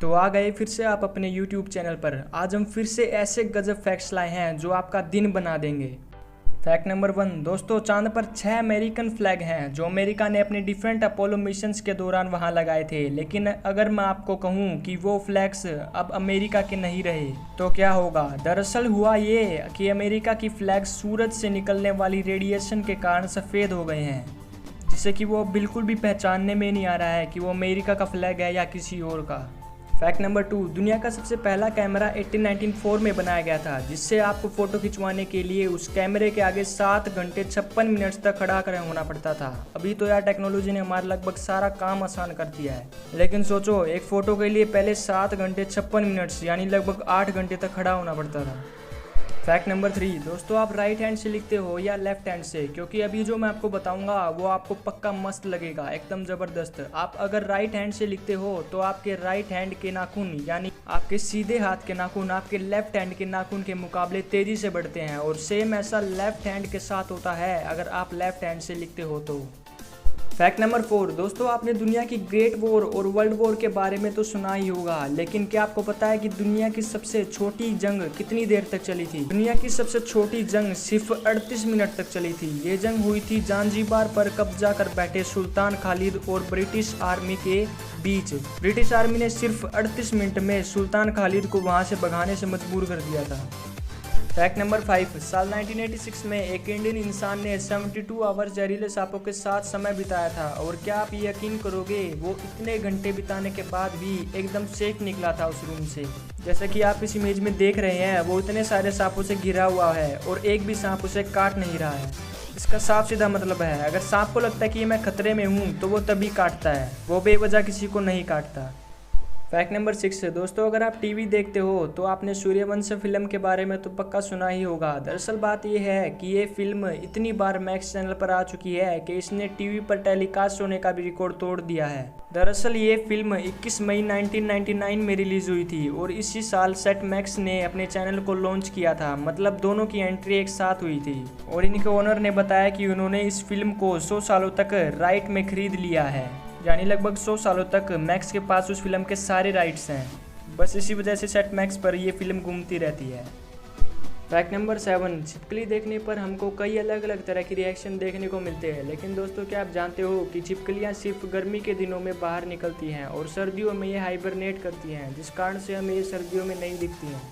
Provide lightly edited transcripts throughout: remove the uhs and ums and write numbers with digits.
तो आ गए फिर से आप अपने YouTube चैनल पर। आज हम फिर से ऐसे गजब फैक्ट्स लाए हैं जो आपका दिन बना देंगे। फैक्ट नंबर 1 दोस्तों, चांद पर 6 अमेरिकन फ्लैग हैं जो अमेरिका ने अपने डिफरेंट अपोलो मिशंस के दौरान वहां लगाए थे। लेकिन अगर मैं आपको कहूं कि वो फ्लैग्स अब अमेरिका के नहीं रहे तो क्या होगा? दरअसल हुआ ये कि अमेरिका की फ्लैग सूरज से निकलने वाली रेडिएशन के कारण सफ़ेद हो गए हैं, जिससे कि वो बिल्कुल भी पहचानने में नहीं आ रहा है कि वो अमेरिका का फ्लैग है या किसी और का। फैक्ट नंबर 2 दुनिया का सबसे पहला कैमरा 1894 में बनाया गया था, जिससे आपको फ़ोटो खिंचवाने के लिए उस कैमरे के आगे 7 घंटे 56 मिनट तक खड़ा कर होना पड़ता था। अभी तो यार टेक्नोलॉजी ने हमारा लगभग सारा काम आसान कर दिया है, लेकिन सोचो एक फ़ोटो के लिए पहले 7 घंटे 56 मिनट यानी लगभग 8 घंटे तक खड़ा होना पड़ता था। फैक्ट नंबर 3 दोस्तों, आप राइट हैंड से लिखते हो या लेफ्ट हैंड से? क्योंकि अभी जो मैं आपको बताऊंगा वो आपको पक्का मस्त लगेगा, एकदम ज़बरदस्त। आप अगर राइट हैंड से लिखते हो तो आपके राइट हैंड के नाखून यानी आपके सीधे हाथ के नाखून आपके लेफ्ट हैंड के नाखून के मुकाबले तेज़ी से बढ़ते हैं, और सेम ऐसा लेफ्ट हैंड के साथ होता है अगर आप लेफ्ट हैंड से लिखते हो तो। फैक्ट नंबर 4 दोस्तों, आपने दुनिया की ग्रेट वॉर और वर्ल्ड वॉर के बारे में तो सुना ही होगा, लेकिन क्या आपको पता है कि दुनिया की सबसे छोटी जंग कितनी देर तक चली थी? दुनिया की सबसे छोटी जंग सिर्फ 38 मिनट तक चली थी। ये जंग हुई थी जांजीबार पर कब्जा कर बैठे सुल्तान खालिद और ब्रिटिश आर्मी के बीच। ब्रिटिश आर्मी ने सिर्फ 38 मिनट में सुल्तान खालिद को वहां से भगाने से मजबूर कर दिया था। फैक्ट नंबर 5 साल 1986 में एक इंडियन इंसान ने 72 आवर्स जहरीले सांपों के साथ समय बिताया था, और क्या आप यकीन करोगे वो इतने घंटे बिताने के बाद भी एकदम सेफ निकला था उस रूम से। जैसा कि आप इस इमेज में देख रहे हैं वो इतने सारे सांपों से घिरा हुआ है और एक भी सांप उसे काट नहीं रहा है। इसका साफ सीधा मतलब है अगर सांप को लगता है कि मैं खतरे में हूँ तो वो तभी काटता है, वो बेवजह किसी को नहीं काटता। फैक्ट नंबर 6 दोस्तों, अगर आप टीवी देखते हो तो आपने सूर्यवंशम फिल्म के बारे में तो पक्का सुना ही होगा। दरअसल बात यह है कि ये फिल्म इतनी बार मैक्स चैनल पर आ चुकी है कि इसने टीवी पर टेलीकास्ट होने का भी रिकॉर्ड तोड़ दिया है। दरअसल ये फिल्म 21 मई 1999 में रिलीज हुई थी और इसी साल सेट मैक्स ने अपने चैनल को लॉन्च किया था, मतलब दोनों की एंट्री एक साथ हुई थी। और इनके ओनर ने बताया कि उन्होंने इस फिल्म को 100 सालों तक राइट में खरीद लिया है, यानी लगभग 100 सालों तक मैक्स के पास उस फिल्म के सारे राइट्स हैं। बस इसी वजह से सेट मैक्स पर ये फिल्म घूमती रहती है। फैक्ट नंबर 7 छिपकली देखने पर हमको कई अलग अलग तरह की रिएक्शन देखने को मिलते हैं, लेकिन दोस्तों क्या आप जानते हो कि छिपकलियाँ सिर्फ गर्मी के दिनों में बाहर निकलती हैं और सर्दियों में ये हाइबरनेट करती हैं, जिस कारण से हमें ये सर्दियों में नहीं दिखती हैं।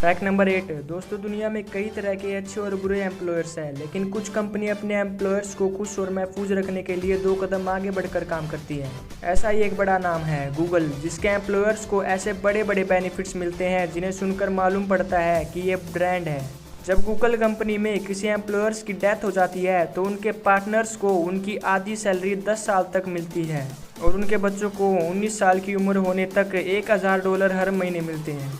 फैक्ट नंबर 8 दोस्तों, दुनिया में कई तरह के अच्छे और बुरे एम्प्लॉयर्स हैं, लेकिन कुछ कंपनी अपने एम्प्लॉयर्स को खुश और महफूज रखने के लिए 2 कदम आगे बढ़कर काम करती है। ऐसा ही एक बड़ा नाम है गूगल, जिसके एम्प्लॉयर्स को ऐसे बड़े बड़े बेनिफिट्स मिलते हैं जिन्हें सुनकर मालूम पड़ता है कि ये ब्रांड है। जब गूगल कंपनी में किसी एम्प्लॉयर्स की डेथ हो जाती है तो उनके पार्टनर्स को उनकी आधी सैलरी 10 साल तक मिलती है, और उनके बच्चों को 19 साल की उम्र होने तक $1000 हर महीने मिलते हैं।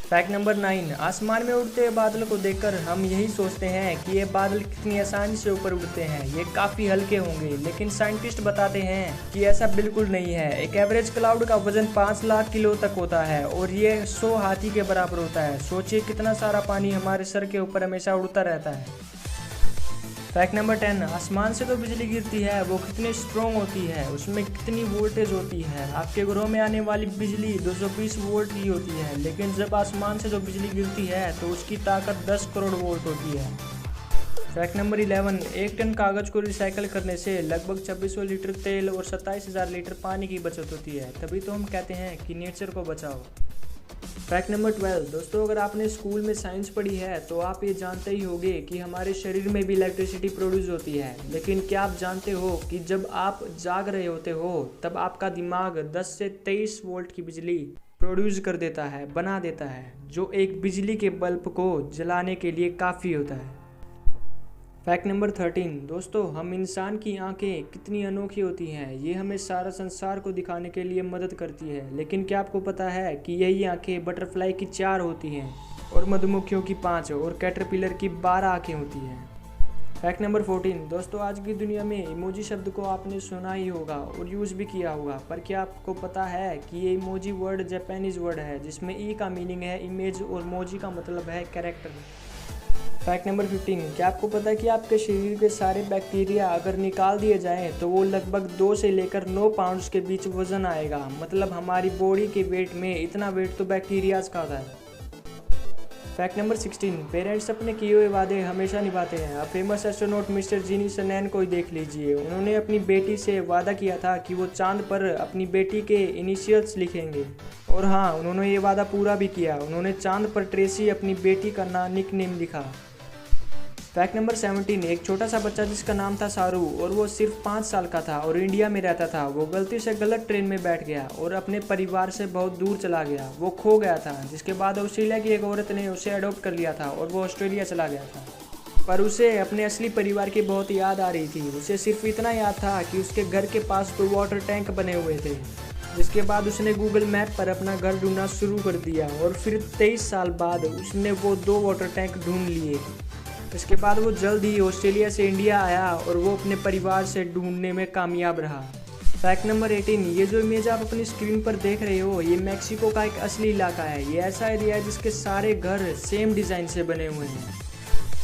फैक्ट नंबर 9 आसमान में उड़ते हुए बादल को देखकर हम यही सोचते हैं कि ये बादल कितनी आसानी से ऊपर उड़ते हैं, ये काफ़ी हल्के होंगे, लेकिन साइंटिस्ट बताते हैं कि ऐसा बिल्कुल नहीं है। एक एवरेज क्लाउड का वजन 5 लाख किलो तक होता है और ये 100 हाथी के बराबर होता है। सोचिए कितना सारा पानी हमारे सर के ऊपर हमेशा उड़ता रहता है। फैक्ट नंबर 10 आसमान से तो बिजली गिरती है, वो कितनी स्ट्रॉन्ग होती है, उसमें कितनी वोल्टेज होती है। आपके घरों में आने वाली बिजली 220 वोल्ट की होती है, लेकिन जब आसमान से जो बिजली गिरती है तो उसकी ताकत 10 करोड़ वोल्ट होती है। फैक्ट नंबर 11 1 टन कागज़ को रिसाइकल करने से लगभग 2600 लीटर तेल और 27,000 लीटर पानी की बचत होती है, तभी तो हम कहते हैं कि नेचर को बचाओ। फैक्ट नंबर 12 दोस्तों, अगर आपने स्कूल में साइंस पढ़ी है तो आप ये जानते ही होंगे कि हमारे शरीर में भी इलेक्ट्रिसिटी प्रोड्यूस होती है, लेकिन क्या आप जानते हो कि जब आप जाग रहे होते हो तब आपका दिमाग 10 से 23 वोल्ट की बिजली प्रोड्यूस कर देता है, बना देता है, जो एक बिजली के बल्ब को जलाने के लिए काफ़ी होता है। फैक्ट नंबर 13 दोस्तों, हम इंसान की आंखें कितनी अनोखी होती हैं, ये हमें सारा संसार को दिखाने के लिए मदद करती है, लेकिन क्या आपको पता है कि यही आंखें बटरफ्लाई की 4 होती हैं और मधुमक्खियों की 5 और कैटरपिलर की 12 आंखें होती हैं। फैक्ट नंबर 14 दोस्तों, आज की दुनिया में इमोजी शब्द को आपने सुना ही होगा और यूज़ भी किया होगा, पर क्या आपको पता है कि ये इमोजी वर्ड जापानीज वर्ड है जिसमें ई का मीनिंग है इमेज और मोजी का मतलब है कैरेक्टर। फैक्ट नंबर 15, क्या आपको पता है कि आपके शरीर के सारे बैक्टीरिया अगर निकाल दिए जाएं तो वो लगभग 2 से लेकर 9 पाउंड्स के बीच वजन आएगा। मतलब हमारी बॉडी के वेट में इतना वेट तो बैक्टीरियाज का आता है। फैक्ट नंबर 16, पेरेंट्स अपने किए हुए वादे हमेशा निभाते हैं। अब फेमस एस्ट्रोनॉट मिस्टर जीनी सनैन को ही देख लीजिए। उन्होंने अपनी बेटी से वादा किया था कि वो चांद पर अपनी बेटी के इनिशियल्स लिखेंगे, और हाँ, उन्होंने ये वादा पूरा भी किया। उन्होंने चांद पर ट्रेसी अपनी बेटी का निक नेम लिखा। फैक्ट नंबर 17, एक छोटा सा बच्चा जिसका नाम था सारू और वो सिर्फ 5 साल का था और इंडिया में रहता था। वो गलती से गलत ट्रेन में बैठ गया और अपने परिवार से बहुत दूर चला गया। वो खो गया था, जिसके बाद ऑस्ट्रेलिया की एक औरत ने उसे अडॉप्ट कर लिया था और वो ऑस्ट्रेलिया चला गया था। पर उसे अपने असली परिवार की बहुत याद आ रही थी। उसे सिर्फ इतना याद था कि उसके घर के पास 2 वाटर टैंक बने हुए थे। जिसके बाद उसने गूगल मैप पर अपना घर ढूंढना शुरू कर दिया और फिर 23 साल बाद उसने वो 2 वाटर टैंक ढूंढ लिए। इसके बाद वो जल्द ही ऑस्ट्रेलिया से इंडिया आया और वो अपने परिवार से ढूंढने में कामयाब रहा। फैक्ट नंबर 18, ये जो इमेज आप अपनी स्क्रीन पर देख रहे हो, ये मैक्सिको का एक असली इलाका है। ये ऐसा एरिया है जिसके सारे घर सेम डिज़ाइन से बने हुए हैं।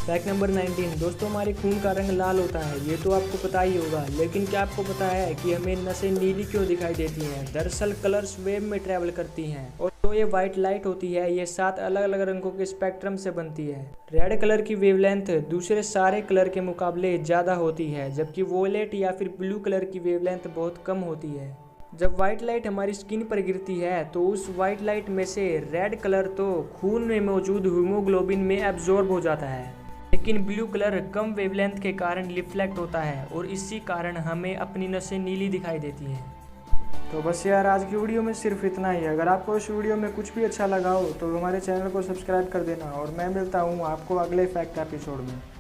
फैक्ट नंबर 19, दोस्तों हमारे खून का रंग लाल होता है, ये तो आपको पता ही होगा। लेकिन क्या आपको पता है कि हमें नसें नीली क्यों दिखाई देती हैं? दरअसल कलर्स वेव में ट्रैवल करती हैं और तो ये वाइट लाइट होती है, ये 7 अलग अलग रंगों के स्पेक्ट्रम से बनती है। रेड कलर की वेवलेंथ दूसरे सारे कलर के मुकाबले ज़्यादा होती है, जबकि वोलेट या फिर ब्लू कलर की वेवलेंथ बहुत कम होती है। जब वाइट लाइट हमारी स्किन पर गिरती है तो उस वाइट लाइट में से रेड कलर तो खून में मौजूद हीमोग्लोबिन में एब्जॉर्ब हो जाता है, लेकिन ब्लू कलर कम वेवलेंथ के कारण रिफ्लेक्ट होता है और इसी कारण हमें अपनी नसें नीली दिखाई देती हैं। तो बस यार, आज की वीडियो में सिर्फ इतना ही। अगर आपको इस वीडियो में कुछ भी अच्छा लगा हो तो हमारे चैनल को सब्सक्राइब कर देना और मैं मिलता हूँ आपको अगले फैक्ट एपिसोड में।